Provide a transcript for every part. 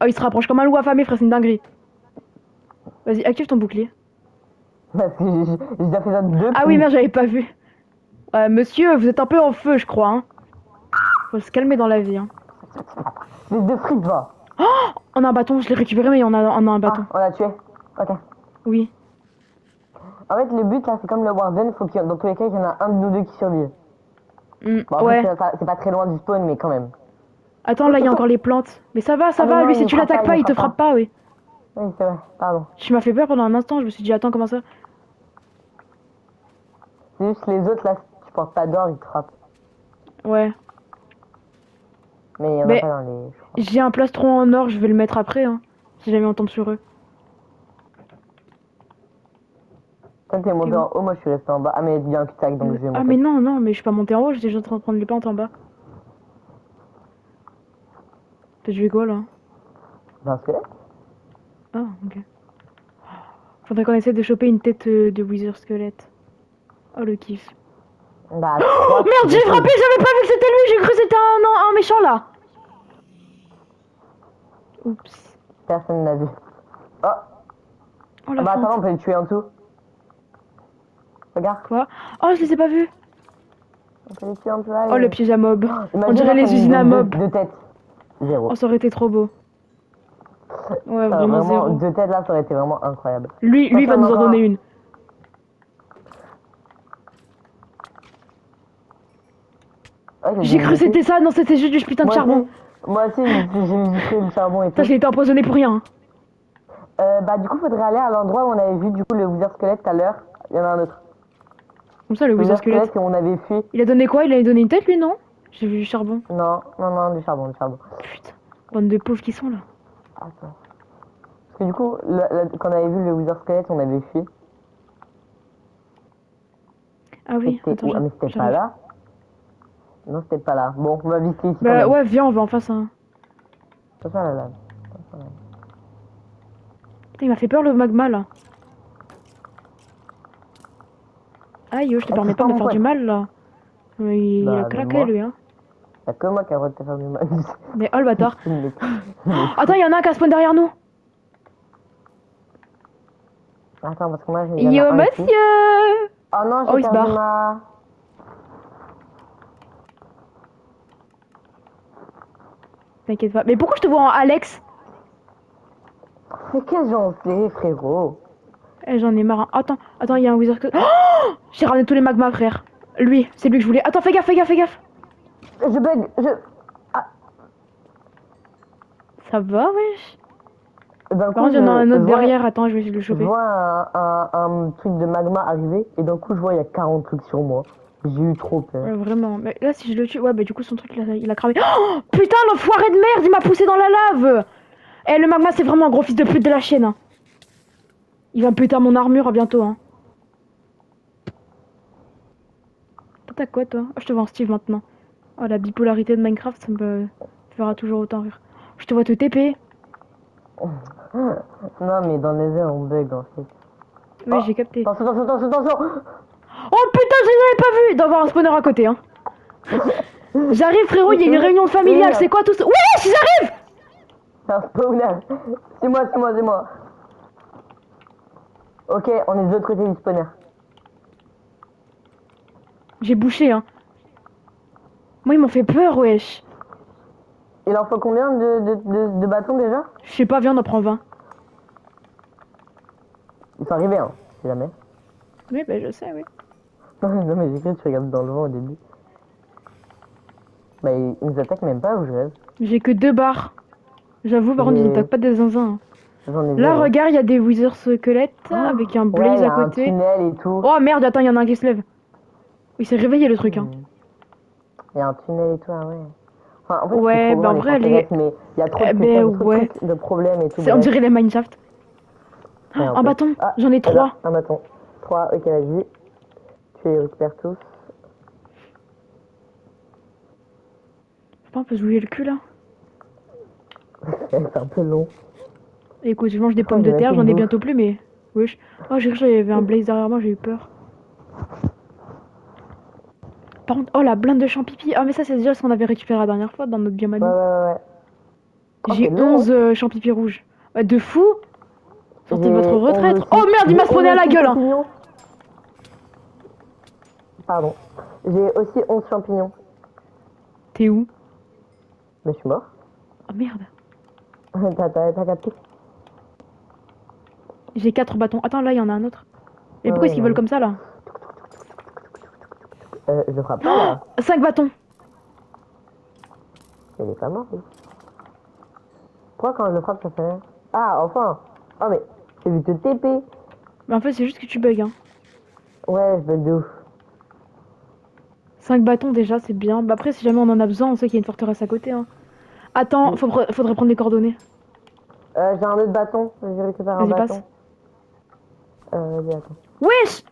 Oh, il se rapproche comme un loup affamé, frère, c'est une dinguerie. Vas-y, active ton bouclier. Parce que j'ai déjà fait ça deux Ah oui, coups. merde, j'avais pas vu. Monsieur, vous êtes un peu en feu, je crois. Hein. Faut se calmer dans la vie. Hein. Les deux frites, va. On a un bâton, je l'ai récupéré, mais on a un bâton. Ah, on l'a tué. Ok. Oui. En fait, le but là, c'est comme le Warden, faut qu'il dans tous les cas, il y en a un de nous deux qui survive. Bon, après, Ouais. c'est pas très loin du spawn, mais quand même. Attends, là, il y a encore les plantes. Mais ça Ah, mais va, non, lui, il si ne tu frappe pas, l'attaques il ne pas, il te frappe frappe pas. pas, oui. Oui, c'est vrai, pardon. Tu m'as fait peur pendant un instant, je me suis dit, attends, comment ça? C'est juste les autres là, si tu portes pas d'or, ils te frappent. Ouais. Mais il y en a pas Mais dans les. Je crois. j'ai un plastron en or, je vais le mettre après, hein. Si jamais on tombe sur eux. Toi, t'es T'es monté où? en haut, moi je suis resté en bas. Ah, mais il y a un cul-de-sac, donc je vais Ah, monter. mais non, non, mais je suis pas montée en haut, j'étais déjà en train de prendre les plantes en bas. T'as joué quoi, là? J'ai un squelette. Ah, ok. Faudrait qu'on essaie de choper une tête de Wither squelette. Oh, le kiff. Bah, Oh 3, merde, c'est j'ai quelque frappé, chose. j'avais pas vu que c'était lui, j'ai cru que c'était un méchant là. Oups. Personne n'a vu. Oh, Oh ah la bah attends, feinte. on peut le tuer en dessous. Regarde, Quoi? Oh, je les ai pas vus. on peut les tuer en dessous. Oh, le Allez. piège à mob. Oh, On imagine dirait là qu'on les nous usines à donne mob. deux têtes. Oh, Zéro. ça aurait été trop beau. Ouais, Ça, vraiment vraiment, zéro. deux têtes là, ça aurait été vraiment incroyable. Lui va Personne nous en donner encore. une. Oh, j'ai J'ai dit cru que deux têtes. c'était ça, non, c'était juste du putain de Moi charbon. aussi. Moi aussi, j'ai visité le charbon et Putain, tout. j'ai été empoisonné pour rien. Hein. Bah, du coup, faudrait aller à l'endroit où on avait vu du coup le Wither squelette tout à l'heure. Il y en a un autre. Comme ça, le Le Wither Wither squelette. squelette et on avait fui. Il a donné quoi? Il a donné une tête, lui, non? J'ai vu du charbon. Non, non, non, du charbon, du charbon. Putain, bande de pauvres qui sont là. Attends. Parce que du coup, quand on avait vu le Wither squelette, on avait fui. Ah oui, C'était attends, où? Ah, mais c'était pas j'arrive. là. Non, c'était pas là. Bon, on va visiter ici quand Bah même. ouais, viens, on va en face. Hein. Attention à la lave. Putain, il m'a fait peur le magma là. Aïe, je te Eh, permets touche pas pas de me mon faire du pote. mal là. Il a Bah, même craqué moi. lui, hein. Y'a que moi qui a le droit de te faire du mal. Mais oh le bâtard. Il est- Attends, il y en a un qui a spawn derrière nous. Attends, parce que moi, il y en Yo a un ici. monsieur. Oh non, Oh, j'ai il se perdu barre. ma... T'inquiète pas. Mais pourquoi je te vois en Alex? Mais qu'est-ce que j'en sais, frérot? Eh, j'en ai marre. Hein. Attends, il y a un wizard que... Oh, j'ai ramené tous les magmas, frère. Lui, c'est lui que je voulais. Attends, fais gaffe, fais gaffe, fais gaffe. Je bug, Ça va, wesh. D'un Par coup, contre, il y en a un je autre vois, derrière. Attends, je vais essayer de le je choper. vois un truc de magma arriver, et d'un coup, je vois, il y a 40 trucs sur moi. J'ai eu trop peur. Ouais, vraiment. Mais là, si je le tue... Ouais, bah du coup, son truc, il a cramé. Oh, putain, l'enfoiré de merde, il m'a poussé dans la lave. Eh, le magma, c'est vraiment un gros fils de pute de la chienne. Hein. Il va me péter à mon armure bientôt. Hein. T'as quoi, toi? Oh, je te vois en Steve maintenant. Oh, la bipolarité de Minecraft, ça me fera toujours autant rire. Je te vois te TP. Non, mais dans les airs, on bug, en fait. Oui, Oh, j'ai capté. attention, attention, attention, attention! Oh putain, je les avais pas vus! Il doit y avoir un spawner à côté, hein. J'arrive, frérot, il y a une réunion familiale. C'est quoi tout ça? Wesh, j'arrive! C'est un spawner. C'est moi, c'est moi, c'est moi. Ok, on est de l'autre côté du spawner. J'ai bouché, hein. Moi, ils m'ont fait peur, wesh. Il en faut combien de bâtons déjà? Je sais pas, viens, on en prend 20. Ils sont arrivés, hein, si jamais. Oui, bah, je sais, oui. Non, mais j'ai cru que tu regardes dans le vent au début. Bah, ils nous attaquent même pas, ou je rêve? J'ai que 2 barres. J'avoue, par contre, ils n'attaquent pas des zinzins. Hein. J'en ai Là, zéro. regarde, il y a des wither squelettes avec un Ouais, blaze il y à a un côté. tunnel et tout. Oh merde, attends, il y en a un qui se lève. Il s'est réveillé le truc, hein. Il y a un tunnel et tout, ah ouais. Enfin, en fait, c'est Ouais, trop bah loin en les vrai, elle forteresses, est. mais il y a trop de Eh questions, ben il y a trop de ouais. trucs, de problèmes et tout. On Bref. dirait les Minecraft. Ouais, Un bâton, Ah, j'en ai 3. un bâton. 3, ok, vas-y. Tu les récupères tous. Je sais pas, on peut se bouger le cul là. C'est un peu long. Écoute, je mange des Je crois pommes que de j'ai même terre, plus de j'en ai bouffe. bientôt plus, mais. Wesh. Oh, j'ai cru qu'il y avait un blaze derrière moi, j'ai eu peur. Par contre, oh la blinde de champipi. Ah, mais ça, c'est déjà ce qu'on avait récupéré la dernière fois dans notre biome à Ouais, nous. ouais, ouais, ouais. J'ai c'est long, 11 champignons rouges. Ouais, de fou. Sortez de J'ai votre retraite. 11 Oh merde, il m'a j'ai spawné à 11 la gueule. Hein. champignons. Pardon. J'ai aussi 11 champignons. T'es où? Mais je suis mort. Oh merde. T'as capté? J'ai 4 bâtons. Attends, là, il y en a un autre. Et pourquoi Ouais, est-ce qu'ils non, volent comme ça, là? je le frappe pas là. 5 bâtons. Il est pas mort, lui. Pourquoi quand je le frappe ça fait rien? Ah, enfin. Oh mais, j'ai vu te TP. Mais en fait, c'est juste que tu bugs. Hein. Ouais, je bug de ouf. 5 bâtons, déjà, c'est bien. Bah après, si jamais on en a besoin, on sait qu'il y a une forteresse à côté. Hein. Attends, faudrait prendre les coordonnées. J'ai un autre bâton. J'ai récupéré un Vas-y, passe. bâton. Vas-y, attends. Wesh!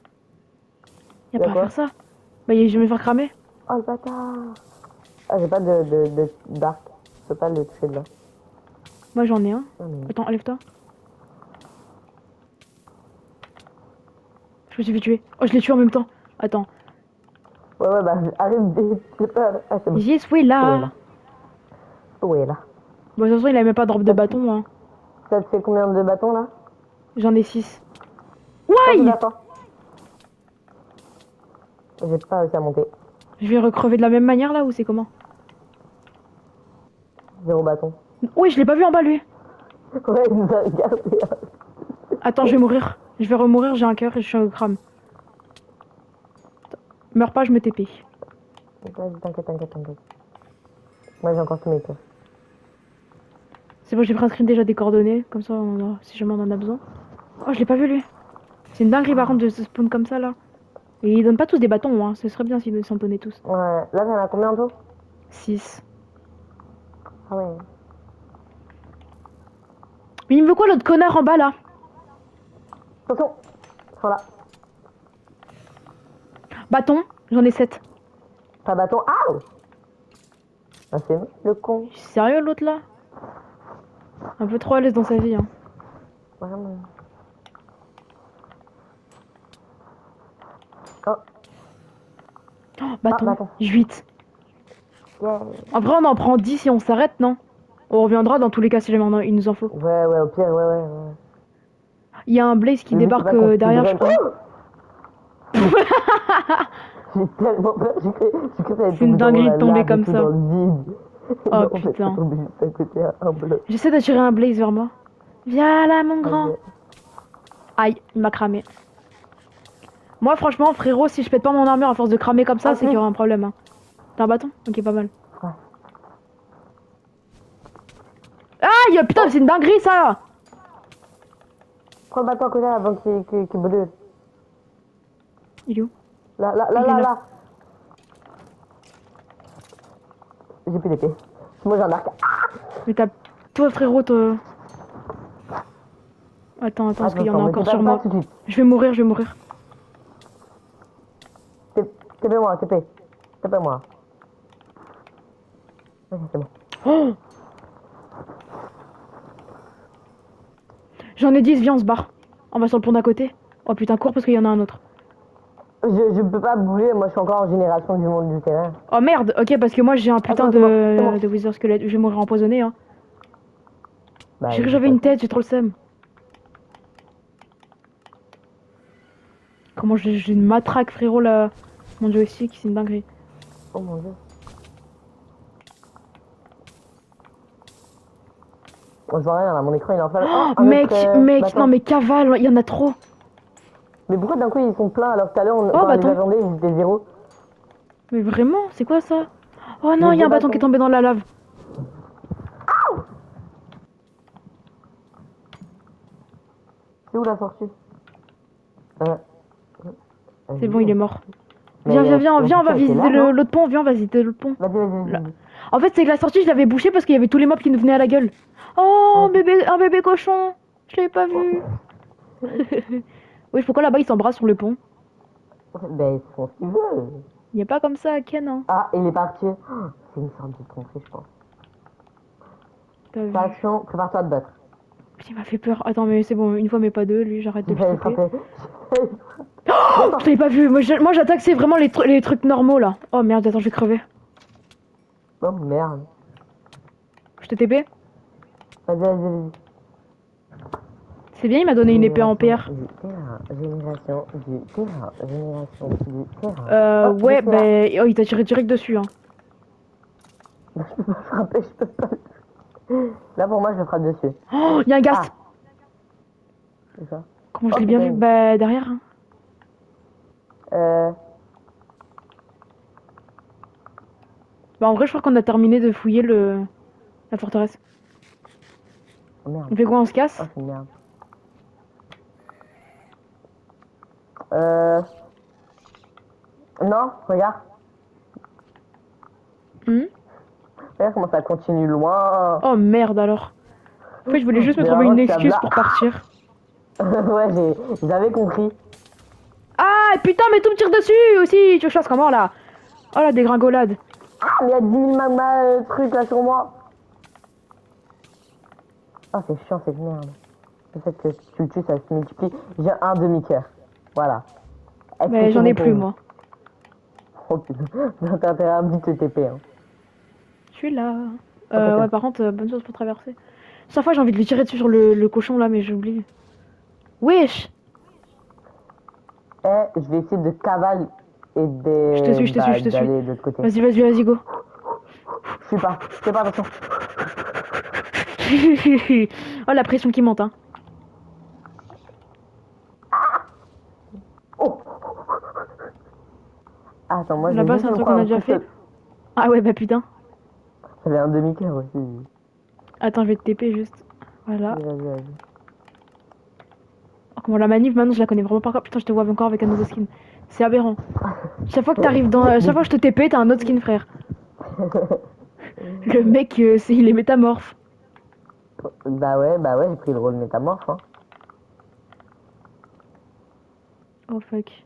Y'a Y'a pas à quoi? faire ça. Bah, je vais me faire cramer. Oh le bâtard. Ah, j'ai pas d'arc. Je peux pas le toucher de là. Moi, j'en ai un. Ah, mais... Attends, enlève-toi. Je me suis fait tuer. Oh, je l'ai tué en même temps. Attends. Ouais, bah, arrête de... C'est pas... Ah, c'est bon. Yes, oui, là. Ouais, là. Bon, de toute façon, il a même pas de drop de bâton. Hein. Ça te fait combien de bâtons, là? J'en ai 6. Ouais! Ouais! J'ai pas réussi à monter. Je vais recrever de la même manière, là, ou c'est comment? 0 bâton. Ouais, je l'ai pas vu en bas, lui. Ouais, il nous a regardé. Attends, je vais mourir. Je vais remourir, j'ai un cœur et je suis un crame. Meurs pas, je me TP. T'inquiète. Moi, j'ai encore tous mes cœurs. C'est bon, j'ai pris un screen déjà des coordonnées. Comme ça, si jamais on en a besoin. Oh, je l'ai pas vu, lui. C'est une dinguerie, par contre, de se spawn comme ça, là. Et ils donnent pas tous des bâtons, hein. Ce serait bien s'ils s'en donnaient tous. Ouais, là, t'en as combien en tout? 6. Ah ouais. Mais il me veut quoi, l'autre connard en bas, là? Attention. Ils sont là. Bâton, j'en ai 7. Pas bâton. Ah! Ah, c'est le con. Sérieux, l'autre, là? Un peu trop à l'aise dans sa vie, hein. Vraiment. Oh. Oh, bâton, bâton. 8. Yeah. En vrai, on en prend 10 si on s'arrête, non? On reviendra dans tous les cas si jamais il nous en faut. Ouais, au pire, ouais. Il y a un Blaze qui Le but, débarque c'est pas qu'on derrière, je speedrun. crois. J'ai tellement peur, j'ai cru que ça allait C'est une tomber dinguerie dans de la tomber lave et comme tout ça. dans le vide. Oh Non, en fait, putain. ça tombe juste à côté à un bloc. J'essaie d'attirer un Blaze vers moi. Viens là, mon grand. Vas-y. Aïe, il m'a cramé. Moi, franchement, frérot, si je pète pas mon armure à force de cramer comme ça, c'est qu'il y aura un problème. Hein. T'as un bâton? Ok, pas mal. Ouais. Aïe, putain, c'est une dinguerie ça! Prends le bâton à côté avant qu'il brûle. Il est où? Là. J'ai plus d'épée. Moi j'ai un arc. Mais t'as. Toi, frérot, toi. Attends, parce qu'il y en a encore sur moi. Tout de suite. Je vais mourir. TP-moi. TP-moi. Ok, c'est bon. Oh! J'en ai 10, viens, on se barre. On va sur le pont d'à côté. Oh putain, cours parce qu'il y en a un autre. Je peux pas bouger, moi je suis encore en génération du monde du terrain. Oh merde, ok, parce que moi j'ai un putain Attends, c'est bon. de Wither Squelette. Je vais mourir empoisonné, hein. Bah, J'ai cru que j'avais une tête, j'ai trop le seum. Comment j'ai une matraque, frérot, là. Mon joystick, c'est une dinguerie. Oh mon dieu. Oh, je vois rien là, mon écran il est en face. Oh, un mec, autre, mec, bâton. non mais cavale, il y en a trop. Mais pourquoi d'un coup ils sont pleins alors que tout à l'heure quand bâton. les attendait ils étaient 0? Mais vraiment, c'est quoi ça? Oh non, Mais il y a un deux bâton qui est bâtons. tombé dans la lave. C'est où la sortie? C'est bon, il est mort. Mais Viens, on va était visiter là, non l'autre pont, viens, on va visiter l'autre pont. Vas-y. En fait, c'est que la sortie, je l'avais bouchée parce qu'il y avait tous les mobs qui nous venaient à la gueule. Oh, un bébé cochon. Je l'avais pas vu. Oui, pourquoi là-bas, ils s'embrassent sur le pont? Ben, ils font ce qu'ils veulent. Il n'y a pas comme ça à Ken, hein. Ah, il est parti. Oh, c'est une sorte de tromperie, je pense. T'as vu? Action, prépare-toi à te battre. Putain, il m'a fait peur. Attends, mais c'est bon, une fois, mais pas deux. Lui, j'arrête de le J'allais frapper. frapper. Oh, je t'avais pas vu. Moi j'attaque, c'est vraiment les trucs normaux, là. Oh merde, attends, je vais crever. Oh merde. Je te TP? Vas-y. C'est bien, il m'a donné une épée en pierre. Génération du terrain. Oh, Ouais, je suis là. ben, oh, il t'a tiré direct dessus, hein. Je peux pas frapper, je peux pas. Là, pour moi, je frappe dessus. Oh, il y a un Ah, gast. c'est ça. Comment je Oh, l'ai bien vu? putain. Bah, derrière, hein. Euh, Bah, en vrai, je crois qu'on a terminé de fouiller la forteresse. oh merde. On fait quoi? On se Oh, casse? c'est une merde. Euh, non, regarde. Hmm. Regarde comment ça continue loin. Oh merde, alors. En fait, je voulais juste me Mais trouver vraiment, une tu as excuse là. pour partir. Ouais, j'avais compris. Ah, putain, mais tout me tire dessus aussi! Tu chasses comment, là? Oh, la dégringolade. Ah, mais il y a 10 000 magma trucs là sur moi. Ah, c'est chiant cette merde. Le fait que tu le tues, ça se multiplie. J'ai un demi-cœur. Voilà. Est-ce que Mais c'est j'en ai bon pour plus, vous? moi. Oh putain, t'as intérêt à me te TP. Hein. Je suis là. Oh Ouais, putain. par contre, bonne chose pour traverser. Chaque fois, j'ai envie de lui tirer dessus sur le cochon, là, mais j'oublie. Wesh! Eh, je vais essayer de cavale et Je te suis, je te suis, je te suis. d'aller de l'autre côté. Vas-y, go. Je sais pas, attention. Oh, la pression qui monte, hein. Oh! Ah, attends, moi je vais Là-bas, c'est juste un me truc qu'on prendre a un déjà coup fait. seul. Ah ouais, bah putain. J'avais un demi-cœur aussi. Attends, je vais te TP juste. Voilà. Vas-y. Oh, comment la manip, maintenant, je la connais vraiment pas encore. Putain, je te vois encore avec un nouveau skin. C'est aberrant. Chaque fois que t'arrives dans. Chaque fois que je te TP, t'as un autre skin, frère. Le mec, il est métamorphe. Bah ouais, j'ai pris le rôle métamorphe. Hein. Oh fuck.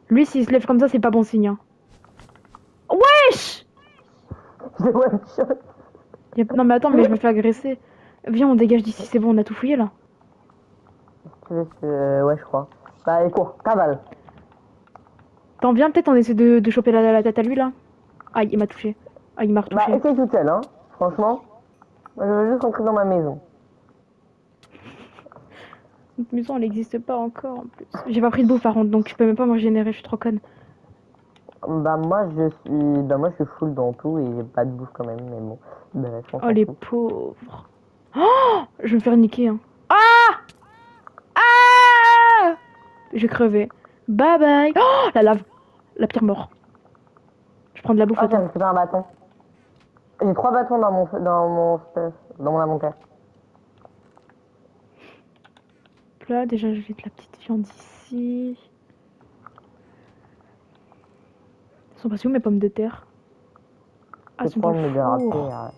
Lui, s'il se lève comme ça, c'est pas bon signe. Hein. Wesh! J'ai one shot. Non, mais attends, mais je me fais agresser. Viens, on dégage d'ici, c'est bon, on a tout fouillé là. Tu veux, ouais, je crois. Bah, allez, cours, cavale. T'en viens, peut-être on essaie de choper la tête à lui là. Aïe, il m'a touché. Aïe, il m'a Bah, retouché. essaye toute seule, hein. Franchement, moi, je veux juste rentrer dans ma maison. Notre maison, elle existe pas encore en plus. J'ai pas pris de bouffe par contre, donc je peux même pas me régénérer, je suis trop conne. Moi, je suis full dans tout et j'ai pas de bouffe quand même, mais bon. Bref, on Oh s'en les fout. pauvres. Oh, je vais me faire niquer. Hein. Ah! Ah! Je vais crever. Bye bye. Oh, la lave. La pire mort. Je prends de la bouffe, Ah, j'ai attends. récupéré un bâton. J'ai 3 bâtons dans mon inventaire. Là, déjà, je vais de la petite viande ici. Elles sont passées où mes pommes de terre? Ah, Les elles sont dans le pommes de la four. terre.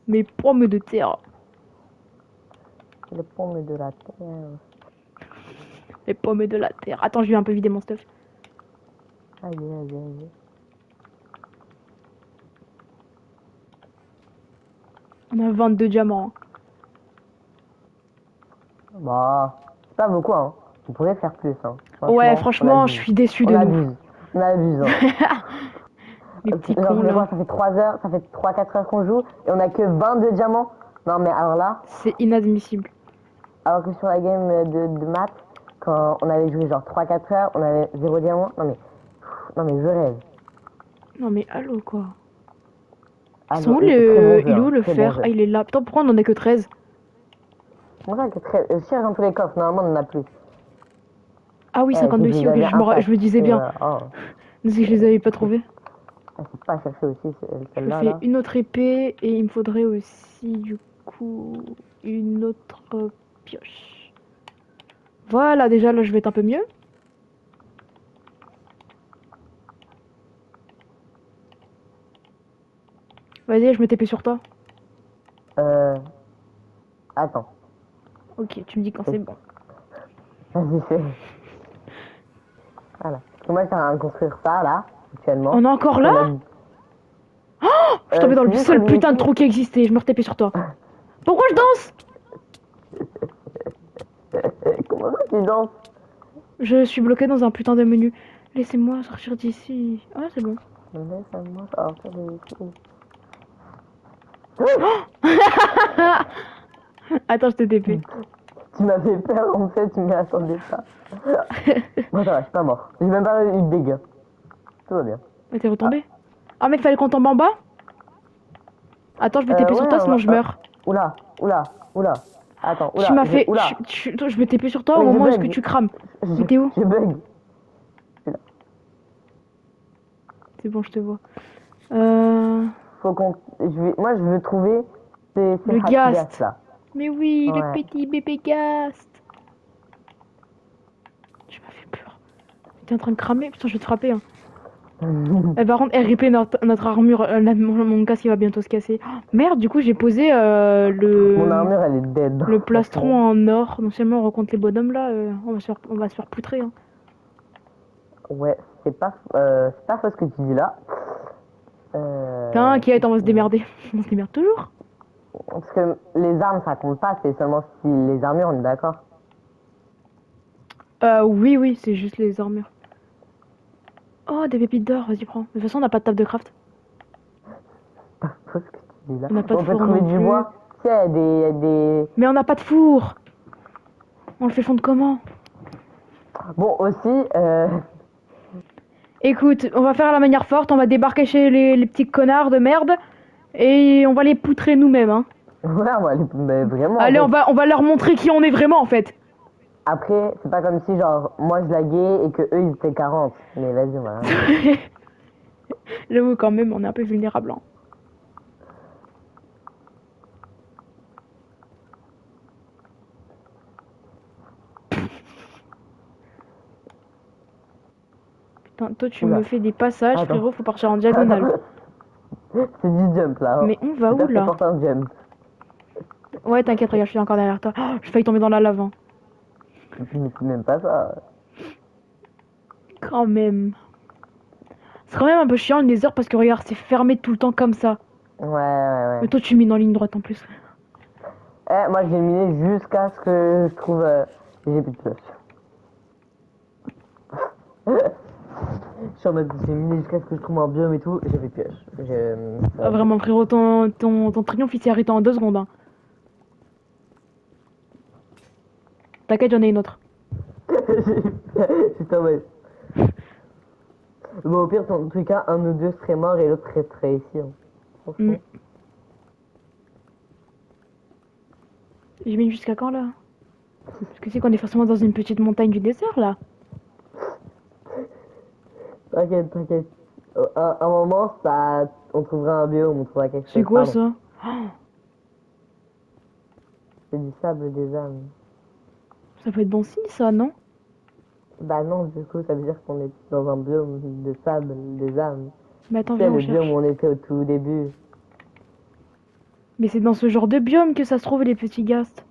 Mes pommes de terre. Les pommes de la terre. Les pommes de la terre. Attends, je vais un peu vider mon stuff. Aïe. On a 22 diamants. Hein. Bah, c'est pas beaucoup, hein. On pourrait faire plus, hein. Ouais, On franchement, je abuse. suis déçue On de nous. abuse. On abuse, hein. Les petits Genre, cons ça fait quoi? là. Ça fait 3 heures, ça fait 3-4 heures qu'on joue et on a que 22 diamants. Non, mais alors là, C'est inadmissible. alors que sur la game de maths, quand on avait joué genre 3-4 heures, on avait 0 diamant. Non, mais je rêve. Non mais allô quoi. Ah, Ils sont où très bon jeu, Il est où hein. le Très bon fer? jeu. Ah, il est là. Putain, pourquoi on en a que 13? Bon, ça, que je cherche dans tous les coffres, normalement on en a plus. Ah oui, Eh, c'est 52 que ici, vous ok, avez un sac. je me disais Et bien. voilà. Oh. Mais c'est que je les avais pas trouvés. Ah, c'est pas chercher aussi Je me celle-là, fais là. une autre épée et il me faudrait aussi du coup une autre pioche. Voilà, déjà là je vais être un peu mieux. Vas-y, je me TP sur toi. Euh... Attends. Ok, tu me dis quand c'est bon. Vas-y, fais. Voilà. Parce que moi, j'ai en construire ça, là, actuellement. On est encore On là? a... Je suis tombée dans le c'est juste seul qu'on est putain de ici. trou qui existait, je me retapais sur toi. Pourquoi je danse? Comment ça, tu danses? Je suis bloquée dans un putain de menu. Laissez-moi sortir d'ici. Ah, c'est bon. Laisse-moi sortir de ici. Attends, je te TP. Tu m'as fait peur en fait, tu m'y attendais pas. Bon, ça va, je suis pas mort. J'ai même pas eu de dégâts. Tout va bien. Mais t'es retombé? Ah, mec, fallait qu'on tombe en bas? Attends, je vais TP sur Ouais, toi, sinon je meurs. oula, oula, oula. Attends, Tu oula, m'as fait. oula. Je vais TP sur toi au Mais je moment où est-ce que bug. tu crames. Je, Mais t'es où? je bug. C'est bon, je te vois. Euh. Faut qu'on. Moi, je veux trouver ces Le happy gas Ghast. là. Mais oui, le Ouais. petit bébé Ghast. Tu m'as fait peur. T'es en train de cramer? Putain, je vais te frapper. Hein. Par contre, RIP notre armure. Mon casque il va bientôt se casser. Oh, merde, du coup, j'ai posé Mon armure, elle est dead. le plastron Franchement. en or. Non seulement on rencontre les bonhommes là, on va se faire poutrer. Hein. Ouais, c'est pas faux ce que tu dis là. T'inquiète, on va se démerder. On se démerde toujours. Parce que les armes, ça compte pas, c'est seulement si les armures, on est d'accord. Oui, oui, c'est juste les armures. Oh, des pépites d'or, vas-y, prends. De toute façon, on n'a pas de table de craft. C'est pas faux ce que tu dis là. On n'a pas de On peut four trouver non du plus. bois. Tu sais, des... Mais on n'a pas de four. On le fait fondre comment? Bon, aussi, Écoute, on va faire à la manière forte, on va débarquer chez les petits connards de merde et on va les poutrer nous-mêmes. Hein. ouais, moi, mais vraiment, en Allez, fait. on va leur montrer qui on est vraiment en fait. Après, c'est pas comme si, genre, moi, je laguais et que eux, ils étaient 40. Mais vas-y, voilà. J'avoue quand même, on est un peu vulnérable. Hein. Putain, toi tu Oula. me fais des passages, Attends. frérot, faut partir en diagonale. C'est du jump, là. Hein. Mais on va où Putain, c'est là? fort un jump. Ouais, t'inquiète, regarde, je suis encore derrière toi. Oh, j'ai failli tomber dans la lave. Hein. Mais c'est même pas ça. Quand même. C'est quand même un peu chiant le Nether parce que regarde, c'est fermé tout le temps comme ça. Ouais, ouais, ouais. Mais toi tu mets en ligne droite en plus. Eh, moi, j'ai miné jusqu'à ce que je trouve... j'ai plus de pioche. Je suis en mode, j'ai miné jusqu'à ce que je trouve un biome et tout, j'ai plus de pioche. Ah, vraiment, frérot, ton triomphe il s'est arrêté en 2 secondes. Hein. T'inquiète, j'en ai une autre. J'étais en mode... Bon, au pire, en tout cas, un ou deux serait mort et l'autre serait ici. Hein. Franchement. J'ai mis jusqu'à quand là? Parce que c'est qu'on est forcément dans une petite montagne du désert là. T'inquiète, t'inquiète. Un moment, ça... on trouvera un biome, on trouvera quelque C'est chose. quoi Pardon. ça? Oh, C'est du sable des âmes. ça peut être bon signe ça, non? Bah non, du coup, ça veut dire qu'on est dans un biome de sable des âmes. Mais attends, C'est viens, on le biome où cherche. on était au tout début. Mais c'est dans ce genre de biome que ça se trouve les petits ghasts.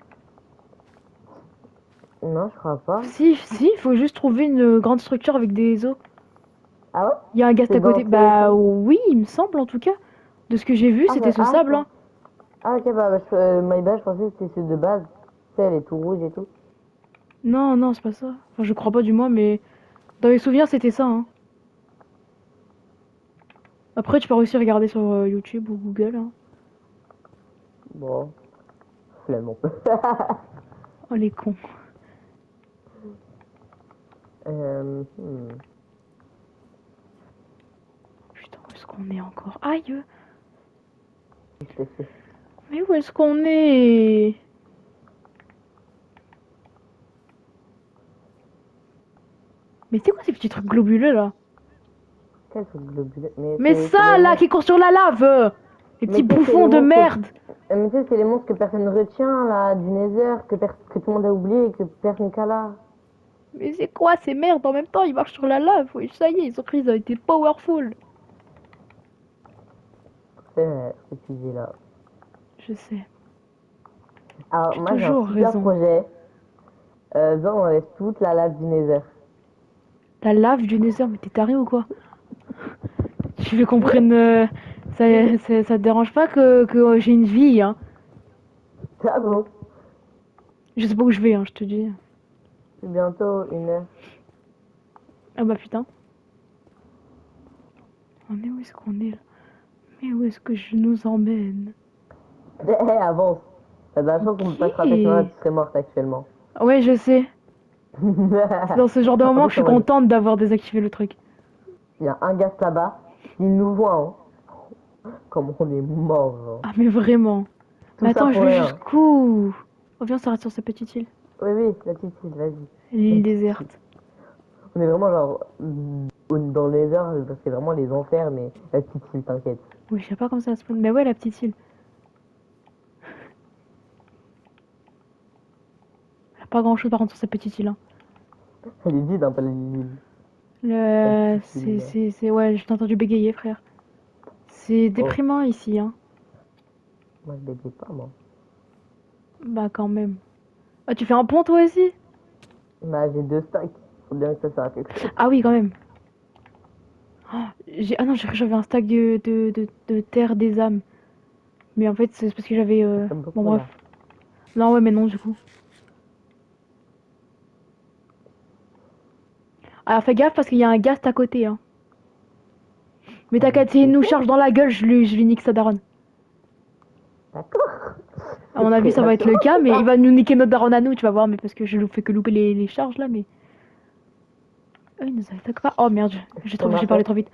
Non, je crois pas. Si, si, il faut juste trouver une grande structure avec des os. Ah ouais? Il y a un ghast C'est à côté. dans Bah oui, il me semble en tout cas. De ce que j'ai vu, c'était ce sable. Hein. Ah ok, my bad, je pensais que c'était celui de base. Tu sais, elle est tout rouge et tout. Non, non, c'est pas ça. Enfin, je crois pas du moins, mais dans mes souvenirs, c'était ça. Hein. Après, tu peux aussi regarder sur YouTube ou Google. Hein. Bon, flemme un peu. Oh les cons. Hmm. Putain, où est-ce qu'on est encore? Aïe! Je t'ai fait. Mais où est-ce qu'on est? Mais c'est quoi ces petits trucs globuleux là? Quel truc globuleux? Mais c'est ça les là qui monstres. court sur la lave! Les Mais petits tu sais, c'est bouffons les de monstres merde! mais tu sais, c'est les monstres que personne ne retient là, du Nether, que tout le monde a oublié et que personne n'a là. Mais c'est quoi ces merdes en même temps? Ils marchent sur la lave, oui, ça y est, ils ont été powerful! C'est vrai, ce que tu dis là. Je sais. Alors, J'ai moi j'ai un toujours super raison. projet. Viens, on enlève toute la lave du Nether. La lave du Nether, mais t'es taré ou quoi? Tu veux qu'on prenne. Ça te dérange pas que j'ai une vie, hein? Ah bon? Je sais pas où je vais, hein, je te dis. C'est bientôt 1 heure. Ah bah putain. Oh, mais où est-ce qu'on est là? Mais où est-ce que je nous emmène? Avance. T'as de la chance qu'on peut pas se frapper, sinon là, tu serais morte actuellement. Ouais, je sais. C'est dans ce genre de En moment plus, que je suis en mode, contente d'avoir désactivé le truc. il y a un gars là-bas, s'il nous voit, comme on est mort, genre. Ah, mais vraiment. Tout Mais ça attends, je pour vais rien. jusqu'où? Oh, viens, on s'arrête sur cette petite île. Oui, oui, la petite île, vas-y. La L'île petite île. déserte. On est vraiment genre dans les heures, c'est vraiment les enfers, mais la petite île, t'inquiète. Oui, je sais pas comment ça se passe. Mais ouais, la petite île. Y a pas grand chose par contre sur cette petite île, hein. Elle est vide, hein, pas l'île. La Le... petite île, là. Ouais, je t'ai entendu bégayer, frère. C'est Oh, déprimant ici, hein. moi je bégaye pas, moi. Bah, quand même. Ah, tu fais un pont toi aussi? Bah, j'ai 2 stacks. Faut bien que ça sert à quelque chose. Ah oui, quand même. Ah non, j'ai cru que j'avais un stack de terre des âmes. Mais en fait, c'est parce que j'avais. Comme Bon, beaucoup, bref. là. Non, ouais, mais non, du coup. Alors, fais gaffe parce qu'il y a un ghast à côté, hein. Mais t'inquiète, s'il nous charge dans la gueule, je lui nique sa daronne. D'accord. À C'est mon avis, très ça va être le rassurant, cas, tout mais il ça. va nous niquer notre daronne à nous, tu vas voir, mais parce que je lui fais que louper les charges là, mais. Il nous attaque pas. Oh merde, On m'a j'ai parlé fait. trop vite.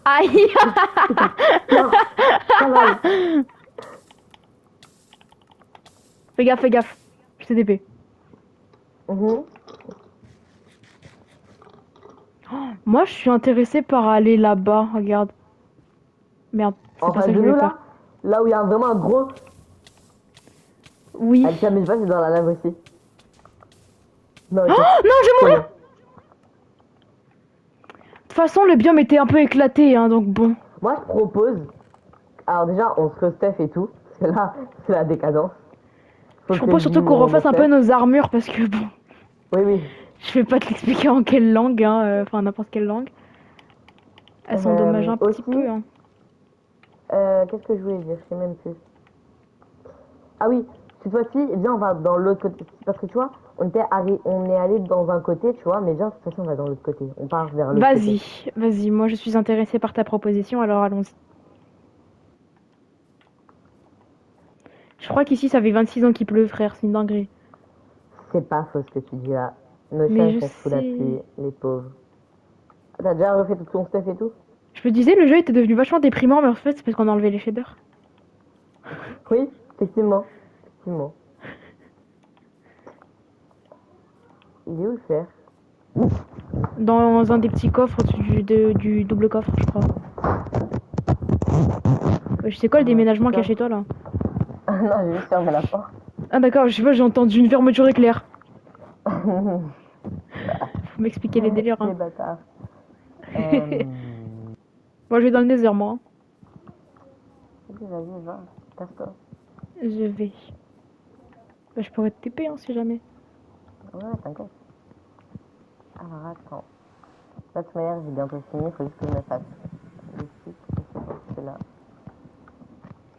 Aïe. Non, cavale. Fais gaffe, fais gaffe. Je t'ai DP. Mhm. Moi, je suis intéressée par aller là-bas, regarde. Merde, c'est En pas ça face que je de voulais nous, faire. là où il y a vraiment un gros. Oui. Ah, tiens, mais je sais pas, c'est dans la lave aussi. Non, Oh ok. non, je vais C'est mourir. bon. De toute façon, le biome était un peu éclaté, hein, donc bon. Moi, je propose. Alors, déjà, on se restuff et tout. Parce que là, c'est la décadence. Faut Je que propose je surtout dise qu'on mon refasse un peu stuff. nos armures parce que bon, Oui, oui. je vais pas te l'expliquer en quelle langue, hein, enfin n'importe quelle langue. Elle s'endommage un petit Aussi, peu, hein. qu'est-ce que je voulais dire? Je sais même plus. Ah oui, cette fois-ci, viens, on va dans l'autre côté. Parce que tu vois, on est allé dans un côté, tu vois, mais viens, cette fois-ci, on va dans l'autre côté. On part vers l'autre côté. Vas-y, vas-y, moi je suis intéressée par ta proposition, alors allons-y. Je crois qu'ici ça fait 26 ans qu'il pleut, frère, c'est une dinguerie. C'est pas faux ce que tu dis là. Nos chiens, Mais ils je sont sous la sais. pluie, les pauvres. T'as déjà refait tout ton stuff et tout? Je me disais, le jeu était devenu vachement déprimant, mais en fait c'est parce qu'on a enlevé les shaders. Oui, effectivement. Effectivement. Il est où le fer? Dans un des petits coffres du double coffre, je crois. Je sais quoi le déménagement qu'il y a chez toi là? Ah non, j'ai juste fermé la porte. Ah d'accord, je sais pas, j'ai entendu une fermeture éclair. Faut m'expliquer les délires, Les hein. bâtards. Moi je vais dans le nether, moi, hein. Vas-y, va, casse-toi. Je vais. Bah, je pourrais te TP, hein, si jamais. Ouais, t'inquiète. Alors attends. De toute manière, j'ai bientôt fini, il faut juste que je me fasse. Le site, c'est là.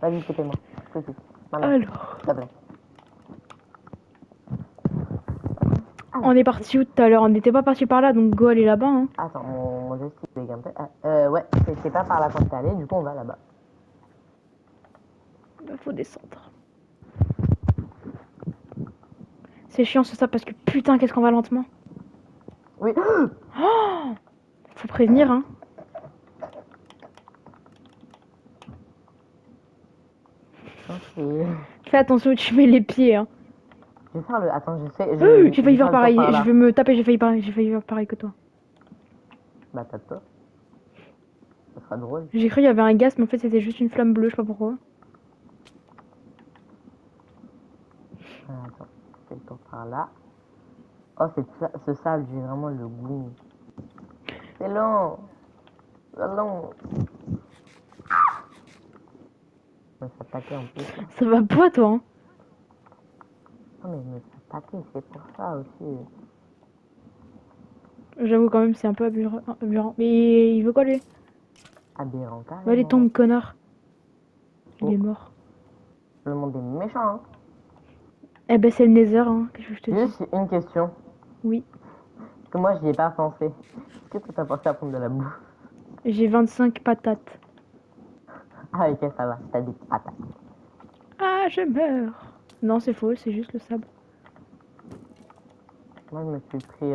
Vas-y, TP-moi. Tout de suite. Maintenant, Alors, s'il te plaît. on est parti où tout à l'heure? On n'était pas parti par là, donc go aller là-bas, hein. Attends, mon joystick bug un peu. Ouais, c'est pas par là quand t'es allé, du coup on va là-bas. Bah, faut descendre. C'est chiant c'est ça parce que putain, qu'est-ce qu'on va lentement. Oui. Oh, faut prévenir, hein. Ok. Fais attention où tu mets les pieds, hein. Je vais faire le. Attends, J'ai je failli vais faire faire le tour pareil. par Je là. vais me taper, j'ai failli faire pareil que toi. Bah, tape-toi. Ça sera drôle. J'ai cru qu'il y avait un gaz, mais en fait c'était juste une flamme bleue, je sais pas pourquoi. Attends, je fais le tour par là. Oh, ce sable, j'ai vraiment le goût. C'est long. C'est long. Je me suis attaqué en plus là. Ça va pas toi, hein. Non, mais je me suis attaqué, c'est pour ça aussi. J'avoue quand même c'est un peu aberrant. Mais il veut quoi lui? Aberrant, Va aller carrément. tombe connard. Il Oh, est mort. le monde est méchant, hein. Eh ben c'est le nether, hein, qu'est-ce que je te dis? Juste une question. Oui. Parce que moi, j'y ai pas pensé. Est-ce que toi, t'as pensé à prendre de la bouffe? J'ai 25 patates. Ah, ok, ça va. T'as dit patates. Ah, je meurs. Non, c'est faux, c'est juste le sable. Moi, je me suis pris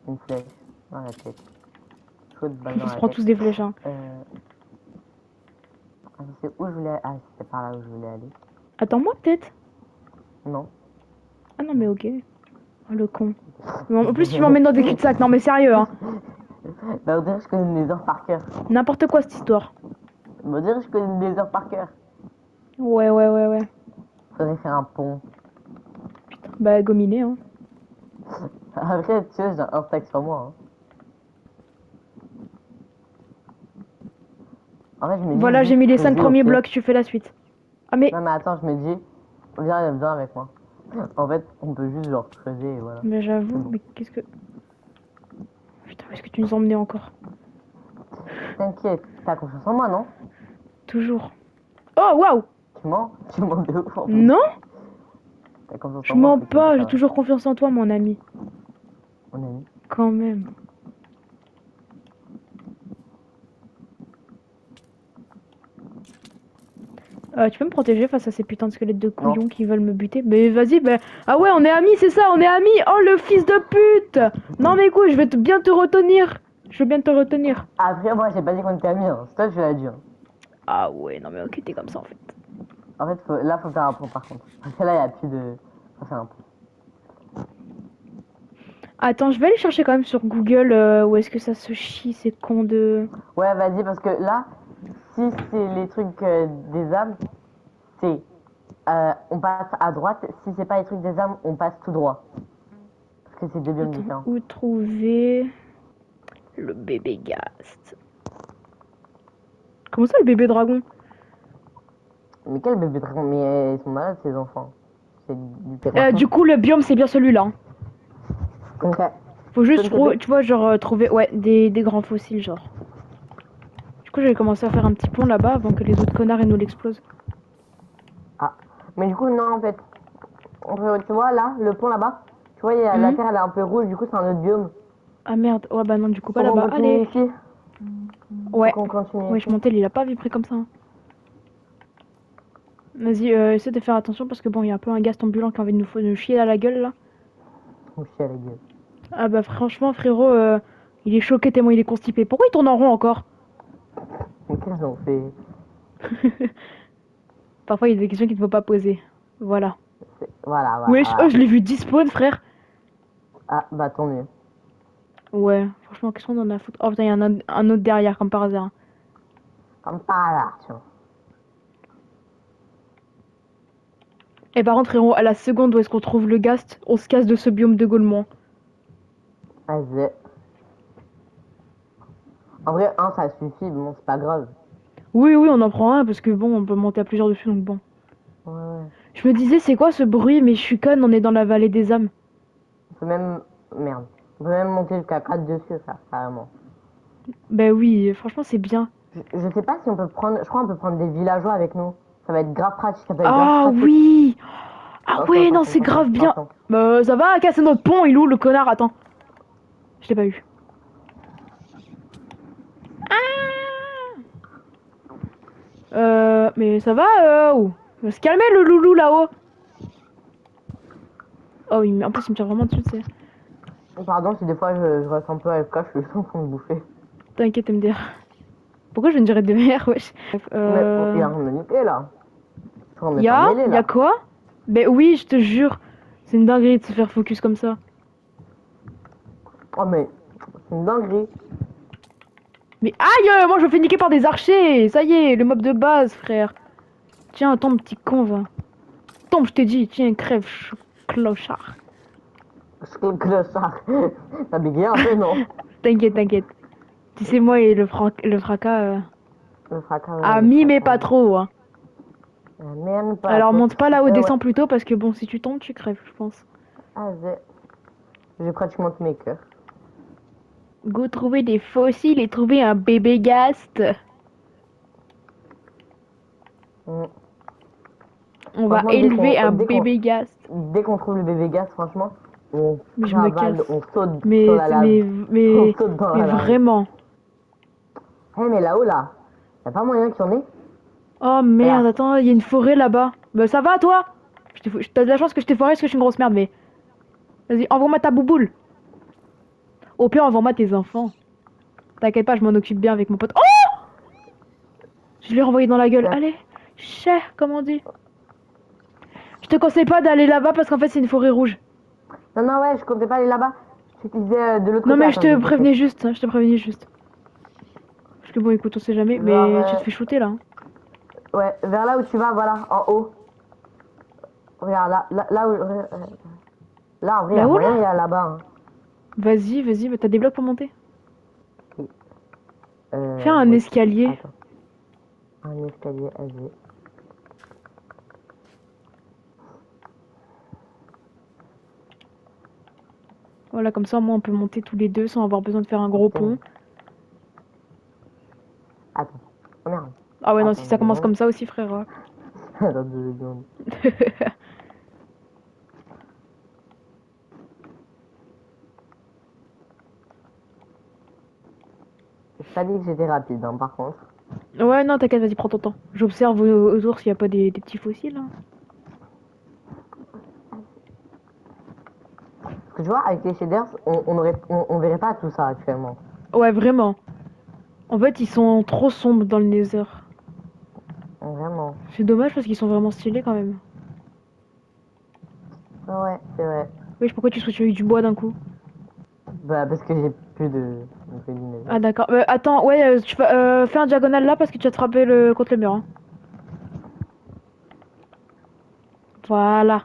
une flèche dans la tête. Chaud de balle dans On se la prend tête. tous des flèches, hein. Je sais où je voulais aller. Ah, c'était par là où je voulais aller. Attends-moi, peut-être. Non. Ah non, mais ok. Oh, le con. En plus, tu m'emmènes dans des cul-de-sac. Non, mais sérieux, hein. Bah, on dirait que je connais des heures par cœur. N'importe quoi, cette histoire. On dirait que je connais des heures par cœur. Ouais, ouais, ouais, ouais. Faudrait faire un pont. Bah, gominé, hein. Après, tu sais, j'ai un stack sur moi. Hein. En fait, je me dis Voilà, j'ai juste mis les 5 creuser au premiers pire. blocs, tu fais la suite. Ah, mais. Non, mais attends, je me dis, viens avec moi. En fait, on peut juste genre creuser et voilà. Mais C'est j'avoue, bon. mais qu'est-ce que. Putain, où est-ce que tu nous emmenais encore? T'inquiète, t'as confiance en moi, non? Toujours. Oh, waouh! Tu mens de ouf en plus. Non? T'as confiance Je en moi, mens c'est cool, pas, ça j'ai va. toujours confiance en toi, mon ami. On est mis. Quand même. Tu peux me protéger face à ces putains de squelettes de couillons Non. qui veulent me buter? Mais vas-y, bah... Ah ouais, on est amis, c'est ça, on est amis! Oh, le fils de pute! Non mais écoute, je vais bien te retenir. Je veux bien te retenir. Après, moi, j'ai pas dit qu'on était amis, hein. C'est toi que je l'ai dit. Hein. Ah ouais, non mais ok, t'es comme ça en fait. En fait, là, faut faire un pont par contre. Parce que là, il y a plus de. Faut faire un pont. Attends, je vais aller chercher quand même sur Google où est-ce que ça se chie, ces cons de... Ouais, vas-y, parce que là, si c'est les trucs des âmes, c'est. On passe à droite. Si c'est pas les trucs des âmes, on passe tout droit. Parce que c'est deux biomes Attends, différents. où trouver le bébé Ghast? Comment ça, le bébé dragon? Mais quel bébé dragon? Mais ils sont malades, ces enfants. C'est du pire. Du coup, le biome, c'est bien celui-là. Hein. Ok. Faut juste, Peux me tu vois, genre, trouver, ouais, des grands fossiles, genre. Du coup, j'avais commencé à faire un petit pont là-bas avant que les autres connards ils nous l'explosent. Ah. Mais du coup, non, en fait. Tu vois, là, le pont là-bas. Tu vois, la Mhm. terre, elle est un peu rouge. Du coup, c'est un autre biome. Ah merde, ouais, bah non, du coup, pas Faut qu'on là-bas. continue Allez. ici. Faut Ouais. qu'on continue Wesh, ici. mon tel, il a pas vibré comme ça. Hein. Vas-y, essaie de faire attention parce que bon, il y a un peu un gast ambulant qui a envie de nous chier à la gueule là. On chie à la gueule. Ah bah franchement, frérot, il est choqué tellement il est constipé. Pourquoi il tourne en rond encore? Mais qu'est-ce qu'on fait? Parfois, il y a des questions qu'il ne faut pas poser. Voilà. Voilà, voilà, Wesh, oh, voilà. je l'ai vu despawn, frère. Ah, bah tant mieux. Ouais, franchement, qu'est-ce qu'on en a à foutre? Oh putain, il y en a un autre derrière, comme par hasard. Comme par hasard, tu vois. Et par contre, frérot, à la seconde où est-ce qu'on trouve le gast, on se casse de ce biome de Gaulement. Vas-y. En vrai, un, ça suffit. Bon, c'est pas grave. Oui, oui, on en prend un parce que bon, on peut monter à plusieurs dessus, donc bon. Ouais, ouais. Je me disais, c'est quoi ce bruit? Mais je suis conne, on est dans la vallée des âmes. On peut même. Merde. On peut même monter jusqu'à 4 dessus, ça, carrément. Bah oui, franchement, c'est bien. Je sais pas si on peut prendre. Je crois qu'on peut prendre des villageois avec nous. Ça va être grave pratique. Ça peut être grave Ah pratique. oui! Ah Attends, ouais, attends, non, attends, c'est attends, grave bien. attends. Ça va, casser notre pont, il est où le connard? Attends. Je l'ai pas eu. Mais ça va, oh. Il va se calmer le loulou là-haut. Oh, en plus, il me tire vraiment dessus, tu sais. Pardon si des fois je reste un peu AFK, je suis juste en train de bouffer. T'inquiète, MDR. Pourquoi je ne dirais de MDR, wesh? Mais il y a rien de niqué là. On est pas Y'a? mêlés Y'a là. quoi? Ben oui, je te jure. C'est une dinguerie de se faire focus comme ça. Oh mais c'est une dinguerie. Mais aïe! Moi, je me fais niquer par des archers! Ça y est, le mob de base, frère. Tiens, tombe, petit con, va. Tombe, je t'ai dit. Tiens, crève, clochard. C'est le clochard. T'as bégayé un peu, non? T'inquiète, t'inquiète. Tu sais, moi et le fracas... Le fracas. Amis, mais pas trop, hein. Merde, pas Alors, trop. monte pas là-haut, Ouais. descends plutôt, parce que bon, si tu tombes, tu crèves, je pense. Ah, j'ai pratiquement tous mes cœurs. Go trouver des fossiles et trouver un bébé ghast. Mm. On va Franchement, élever un bébé ghast. dès qu'on trouve le bébé gaz, franchement, on Mais je me cavale, casse. on saute sur Mais, la lave. mais, On mais, saute dans mais la lave. vraiment. Mais là-haut, là, y a pas moyen qu'il y en ait? Oh merde, Regarde. attends, il y a une forêt là-bas. Bah ça va toi? T'as de la chance que je t'ai foiré parce que je suis une grosse merde, mais. Vas-y, envoie-moi ta bouboule. Au pire, envoie-moi tes enfants. T'inquiète pas, je m'en occupe bien avec mon pote. Oh! Je lui ai renvoyé dans la gueule. Ouais. Allez, cher, comme on dit. Je te conseille pas d'aller là-bas parce qu'en fait, c'est une forêt rouge. Non, non, ouais, je comptais pas aller là-bas. Je te disais de l'autre Non, côté. mais je Attends, te je prévenais juste, hein, je te prévenais juste. Parce que bon, écoute, on sait jamais, Genre, mais tu te fais shooter là. Hein. ouais, vers là où tu vas, voilà, en haut. Regarde, là où. Là, en vrai, y Bah a où moyen là? d'aller là-bas. Hein. Vas-y, bah, t'as des blocs pour monter. Fais un Ouais. escalier. Attends. Un escalier, vas-y. Voilà, comme ça, moi, on peut monter tous les deux sans avoir besoin de faire un gros Ok. pont. Attends. Oh merde. Ah ouais, non, si Attends ça deux commence secondes. comme ça aussi, frère. Attends 2 secondes. J'ai pas dit que j'étais rapide, hein, par contre. Ouais, non, t'inquiète, vas-y, prends ton temps. J'observe autour s'il y a pas des petits fossiles. Hein. Parce que tu vois, avec les shaders, on verrait pas tout ça actuellement. Ouais, vraiment. En fait, ils sont trop sombres dans le Nether. Vraiment. C'est dommage parce qu'ils sont vraiment stylés quand même. Ah ouais, c'est vrai. Wesh, pourquoi tu souhaites du bois d'un coup? Bah, parce que j'ai plus de Ah dinosaures. d'accord. Attends, ouais, fais un diagonale là parce que tu vas te frapper contre le mur. Hein. Voilà.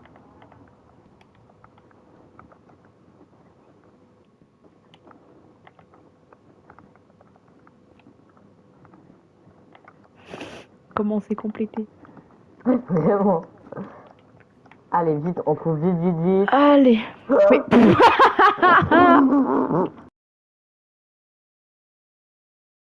Comment c'est complété? Vraiment. Allez, vite, on trouve vite, vite, vite. Allez. Mais